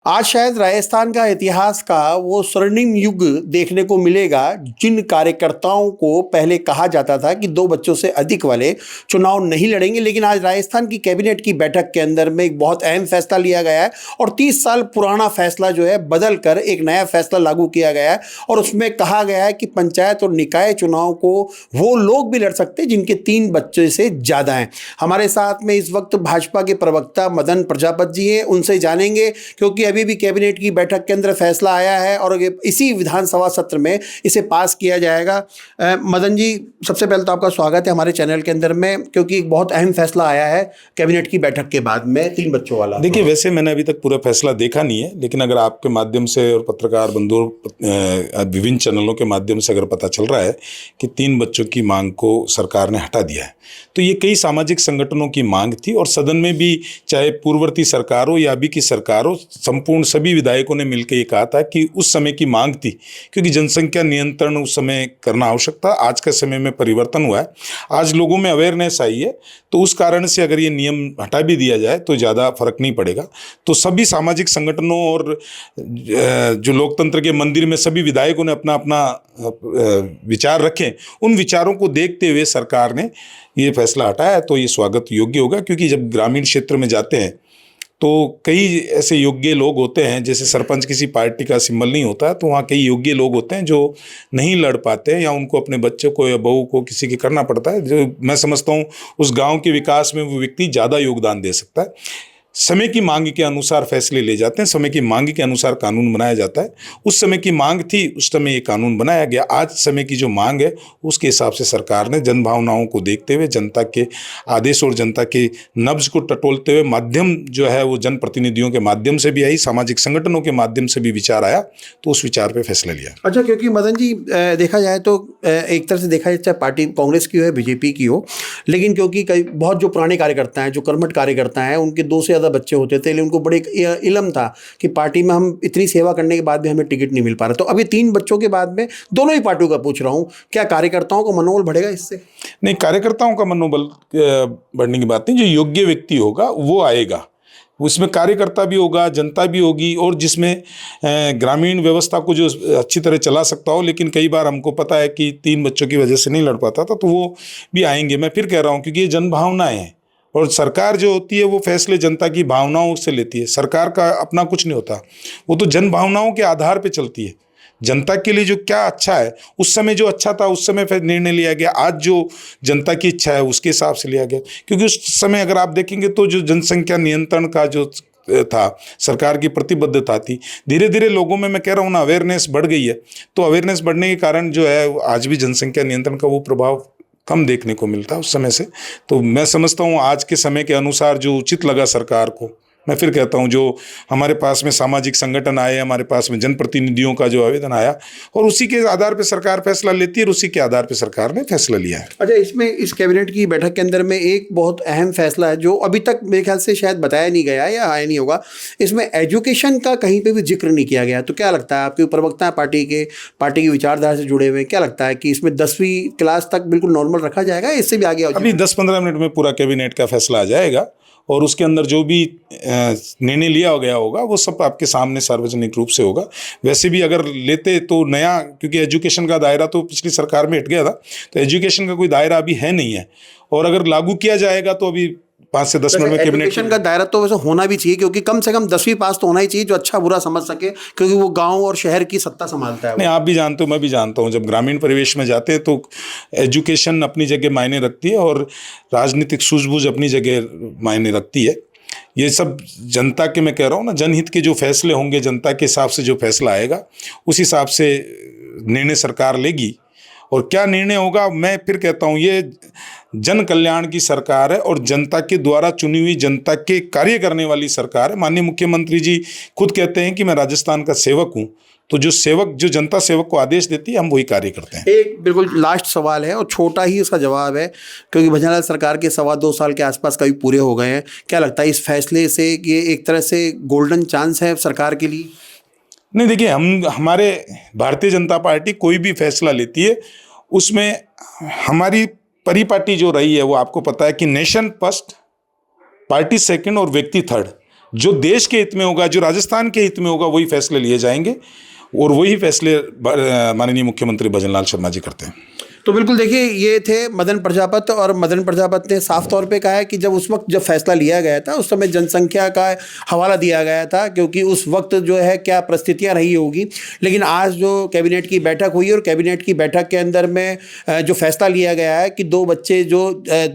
आज शायद राजस्थान का इतिहास का वो स्वर्णिम युग देखने को मिलेगा जिन कार्यकर्ताओं को पहले कहा जाता था कि दो बच्चों से अधिक वाले चुनाव नहीं लड़ेंगे, लेकिन आज राजस्थान की कैबिनेट की बैठक के अंदर में एक बहुत अहम फैसला लिया गया है और 30 साल पुराना फैसला जो है बदल कर एक नया फैसला लागू किया गया है और उसमें कहा गया है कि पंचायत और निकाय चुनाव को वो लोग भी लड़ सकते हैं जिनके 3 बच्चे से ज़्यादा हैं। हमारे साथ में इस वक्त भाजपा के प्रवक्ता मदन प्रजापति जी हैं, उनसे जानेंगे क्योंकि अभी भी कैबिनेट की बैठक के अंदर फैसला आया है और इसी विधानसभा सत्र में इसे पास किया जाएगा। मदन जी, सबसे पहले तो आपका स्वागत है हमारे चैनल के अंदर में, क्योंकि एक बहुत अहम फैसला आया है कैबिनेट की बैठक के बाद में 3 बच्चों वाला। देखिए, वैसे मैंने अभी तक पूरा फैसला देखा नहीं है, लेकिन अगर आपके माध्यम से और पत्रकार बंधुओं विभिन्न चैनलों के माध्यम से अगर पता चल रहा है कि 3 बच्चों की मांग को सरकार ने हटा दिया है, तो ये कई सामाजिक संगठनों की मांग थी और सदन में भी चाहे पूर्ववर्ती सरकार हो या अभी की सरकार हो, संपूर्ण सभी विधायकों ने मिलकर ये कहा था कि उस समय की मांग थी, क्योंकि जनसंख्या नियंत्रण उस समय करना आवश्यक था। आज के समय में परिवर्तन हुआ है, आज लोगों में अवेयरनेस आई है, तो उस कारण से अगर ये नियम हटा भी दिया जाए तो ज़्यादा फर्क नहीं पड़ेगा। तो सभी सामाजिक संगठनों और जो लोकतंत्र के मंदिर में सभी विधायकों ने अपना अपना विचार रखे, उन विचारों को देखते हुए सरकार ने ये फैसला हटाया। तो ये स्वागत योग्य होगा, क्योंकि जब ग्रामीण क्षेत्र में जाते हैं तो कई ऐसे योग्य लोग होते हैं, जैसे सरपंच किसी पार्टी का सिंबल नहीं होता है, तो वहाँ कई योग्य लोग होते हैं जो नहीं लड़ पाते हैं या उनको अपने बच्चे को या बहू को किसी के करना पड़ता है। जो मैं समझता हूँ उस गांव के विकास में वो व्यक्ति ज़्यादा योगदान दे सकता है। समय की मांग के अनुसार फैसले ले जाते हैं, समय की मांग के अनुसार कानून बनाया जाता है। उस समय की मांग थी, उस समय ये कानून बनाया गया। आज समय की जो मांग है उसके हिसाब से सरकार ने जन भावनाओं को देखते हुए, जनता के आदेश और जनता के नब्ज को टटोलते हुए, माध्यम जो है वो जनप्रतिनिधियों के माध्यम से भी आई, सामाजिक संगठनों के माध्यम से भी विचार आया, तो उस विचार पर फैसला लिया। अच्छा, क्योंकि मदन जी देखा जाए तो एक तरह से देखा जाए चाहे पार्टी कांग्रेस की हो या बीजेपी की हो, लेकिन क्योंकि कई बहुत जो पुराने कार्यकर्ता हैं, जो कर्मठ कार्यकर्ता हैं, उनके 2 से ज़्यादा बच्चे होते थे, लेकिन उनको बड़े इल्म था कि पार्टी में हम इतनी सेवा करने के बाद भी हमें टिकट नहीं मिल पा रहा। तो अभी 3 बच्चों के बाद में दोनों ही पार्टियों का पूछ रहा हूँ, क्या कार्यकर्ताओं का मनोबल बढ़ेगा इससे? नहीं, कार्यकर्ताओं का मनोबल बढ़ने की बात नहीं, जो योग्य व्यक्ति होगा वो आएगा, उसमें कार्यकर्ता भी होगा, जनता भी होगी, और जिसमें ग्रामीण व्यवस्था को जो अच्छी तरह चला सकता हो। लेकिन कई बार हमको पता है कि 3 बच्चों की वजह से नहीं लड़ पाता था, तो वो भी आएंगे। मैं फिर कह रहा हूँ, क्योंकि ये जनभावनाएं हैं और सरकार जो होती है वो फैसले जनता की भावनाओं से लेती है। सरकार का अपना कुछ नहीं होता, वो तो जन भावनाओं के आधार पर चलती है। जनता के लिए जो क्या अच्छा है, उस समय जो अच्छा था उस समय फिर निर्णय लिया गया, आज जो जनता की इच्छा है उसके हिसाब से लिया गया। क्योंकि उस समय अगर आप देखेंगे तो जो जनसंख्या नियंत्रण का जो था, सरकार की प्रतिबद्धता थी, धीरे धीरे लोगों में, मैं कह रहा हूँ ना, अवेयरनेस बढ़ गई है। तो अवेयरनेस बढ़ने के कारण जो है आज भी जनसंख्या नियंत्रण का वो प्रभाव कम देखने को मिलता है उस समय से। तो मैं समझता हूँ आज के समय के अनुसार जो उचित लगा सरकार को, मैं फिर कहता हूं, जो हमारे पास में सामाजिक संगठन आए, हमारे पास में जनप्रतिनिधियों का जो आवेदन आया, और उसी के आधार पर सरकार फैसला लेती है और उसी के आधार पर सरकार ने फैसला लिया है। अच्छा, इसमें इस कैबिनेट की बैठक के अंदर में एक बहुत अहम फैसला है जो अभी तक मेरे ख्याल से शायद बताया नहीं गया या आया नहीं होगा। इसमें एजुकेशन का कहीं पर भी जिक्र नहीं किया गया। तो क्या लगता है, आपके प्रवक्ता है पार्टी की विचारधारा से जुड़े हुए, क्या लगता है कि इसमें 10वीं क्लास तक बिल्कुल नॉर्मल रखा जाएगा, इससे भी आगे? अभी 10-15 मिनट में पूरा कैबिनेट का फैसला आ जाएगा और उसके अंदर जो भी निर्णय लिया गया होगा वो सब आपके सामने सार्वजनिक रूप से होगा। वैसे भी अगर लेते तो नया, क्योंकि एजुकेशन का दायरा तो पिछली सरकार में हट गया था, तो एजुकेशन का कोई दायरा अभी है नहीं है, और अगर लागू किया जाएगा तो अभी 5 से 10 मिनट में कैबिनेट। एजुकेशन का दायरा तो वैसे होना भी चाहिए, क्योंकि कम से कम 10वीं पास तो होना ही चाहिए, जो अच्छा बुरा समझ सके, क्योंकि वो गांव और शहर की सत्ता संभालता है। नहीं, आप भी जानते हो, मैं भी जानता हूँ, जब ग्रामीण परिवेश में जाते हैं तो एजुकेशन अपनी जगह मायने रखती है और राजनीतिक सूझबूझ अपनी जगह मायने रखती है। ये सब जनता के, मैं कह रहा हूँ ना, जनहित के जो फैसले होंगे, जनता के हिसाब से जो फैसला आएगा उस हिसाब से निर्णय सरकार लेगी। और क्या निर्णय होगा, मैं फिर कहता हूँ, ये जन कल्याण की सरकार है और जनता के द्वारा चुनी हुई, जनता के कार्य करने वाली सरकार है। माननीय मुख्यमंत्री जी खुद कहते हैं कि मैं राजस्थान का सेवक हूँ, तो जो जनता सेवक को आदेश देती है, हम वही कार्य करते हैं। एक बिल्कुल लास्ट सवाल है और छोटा ही उसका जवाब है, क्योंकि भजनलाल सरकार के 2.25 साल के आसपास कभी पूरे हो गए हैं। क्या लगता है इस फैसले से कि ये एक तरह से गोल्डन चांस है सरकार के लिए? नहीं, देखिए, हमारे भारतीय जनता पार्टी कोई भी फैसला लेती है उसमें हमारी परिपाटी जो रही है वो आपको पता है कि नेशन फर्स्ट, पार्टी सेकंड और व्यक्ति थर्ड। जो देश के हित में होगा, जो राजस्थान के हित में होगा, वही फैसले लिए जाएंगे और वही फैसले माननीय मुख्यमंत्री भजनलाल शर्मा जी करते हैं। तो बिल्कुल देखिए, ये थे मदन प्रजापत, और मदन प्रजापत ने साफ तौर पे कहा है कि जब उस वक्त जब फैसला लिया गया था उस समय जनसंख्या का हवाला दिया गया था, क्योंकि उस वक्त जो है क्या परिस्थितियां रही होगी। लेकिन आज जो कैबिनेट की बैठक हुई और कैबिनेट की बैठक के अंदर में जो फैसला लिया गया है कि 2 बच्चे जो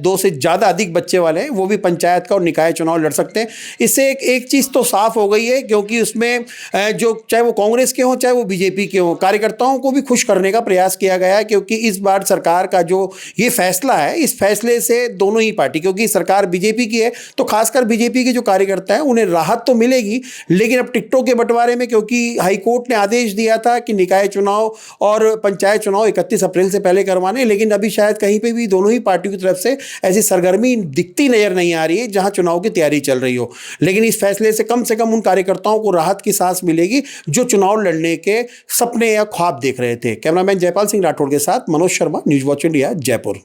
2 से ज़्यादा अधिक बच्चे वाले हैं वो भी पंचायत का और निकाय चुनाव लड़ सकते हैं। इससे एक चीज़ तो साफ हो गई है, क्योंकि उसमें जो चाहे वो कांग्रेस के हों चाहे वो बीजेपी के हों, कार्यकर्ताओं को भी खुश करने का प्रयास किया गया है, क्योंकि इस बार सरकार का जो ये फैसला है, इस फैसले से दोनों ही पार्टी, क्योंकि सरकार बीजेपी की है तो खासकर बीजेपी के जो कार्यकर्ता हैं उन्हें राहत तो मिलेगी, लेकिन अब टिकटों के बंटवारे में, क्योंकि हाईकोर्ट ने आदेश दिया था कि निकाय चुनाव और पंचायत चुनाव 31 अप्रैल से पहले करवाने, लेकिन अभी शायद कहीं पे भी दोनों ही पार्टियों की तरफ से ऐसी सरगर्मी दिखती नजर नहीं आ रही है जहां चुनाव की तैयारी चल रही हो। लेकिन इस फैसले से कम उन कार्यकर्ताओं को राहत की सांस मिलेगी जो चुनाव लड़ने के सपने या ख्वाब देख रहे थे। कैमरामैन जयपाल सिंह राठौड़ के साथ Manoj Sharma, news watch India, Jaipur.